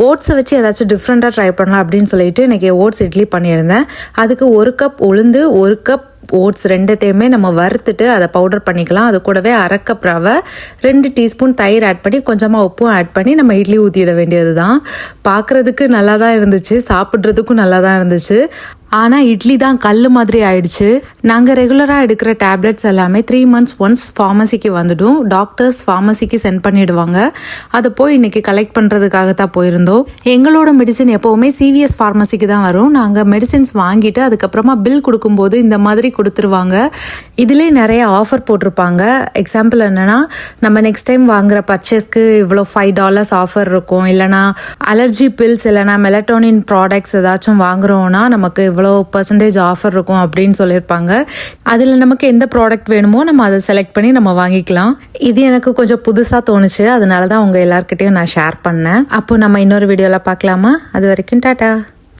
ஓட்ஸை வச்சு ஏதாச்சும் டிஃப்ரெண்ட்டாக ட்ரை பண்ணலாம் அப்படின்னு சொல்லிட்டு இன்றைக்கி ஓட்ஸ் இட்லி பண்ணியிருந்தேன். அதுக்கு 1 கப் உளுந்து, 1 கப் ஓட்ஸ் ரெண்டுத்தையுமே நம்ம வறுத்துட்டு அதை பவுடர் பண்ணிக்கலாம். அது கூடவே 1/2 கப் ரவை, 2 டீஸ்பூன் தயிர் ஆட் பண்ணி கொஞ்சமாக உப்பும் ஆட் பண்ணி நம்ம இட்லி ஊற்றிட வேண்டியது தான். பார்க்குறதுக்கு நல்லா தான் இருந்துச்சு, சாப்பிட்றதுக்கும் நல்லா தான் இருந்துச்சு. ஆனால் இட்லி தான் கல் மாதிரி ஆயிடுச்சு. நாங்கள் ரெகுலராக எடுக்கிற டேப்லெட்ஸ் எல்லாமே 3 months ஒன்ஸ் ஃபார்மசிக்கு வந்துடும். டாக்டர்ஸ் ஃபார்மசிக்கு சென்ட் பண்ணிவிடுவாங்க. அதை போய் இன்றைக்கி கலெக்ட் பண்ணுறதுக்காக தான் போயிருந்தோம். எங்களோட மெடிசின் எப்போவுமே CVS ஃபார்மசிக்கு தான் வரும். நாங்கள் மெடிசின்ஸ் வாங்கிட்டு அதுக்கப்புறமா பில் கொடுக்கும்போது இந்த மாதிரி கொடுத்துருவாங்க. இதிலே நிறைய ஆஃபர் போட்டிருப்பாங்க. எக்ஸாம்பிள் என்னென்னா, நம்ம நெக்ஸ்ட் டைம் வாங்குகிற பர்ச்சேஸ்க்கு இவ்வளோ $5 ஆஃபர் இருக்கும். இல்லைனா அலர்ஜி பில்ஸ் இல்லைனா மெலட்டோனின் ப்ராடக்ட்ஸ் ஏதாச்சும் வாங்குகிறோன்னா நமக்கு இவ்வளோ % ஆஃபர் இருக்கும் அப்படின்னு சொல்லியிருப்பாங்க. அதில் நமக்கு எந்த ப்ராடக்ட் வேணுமோ நம்ம அதை செலக்ட் பண்ணி நம்ம வாங்கிக்கலாம். இது எனக்கு கொஞ்சம் புதுசாக தோணுச்சு, அதனால தான் உங்கள் எல்லாருக்கிட்டையும் நான் ஷேர் பண்ணேன். அப்போ நம்ம இன்னொரு வீடியோவில் பார்க்கலாமா? அது வரைக்கும் டாட்டா.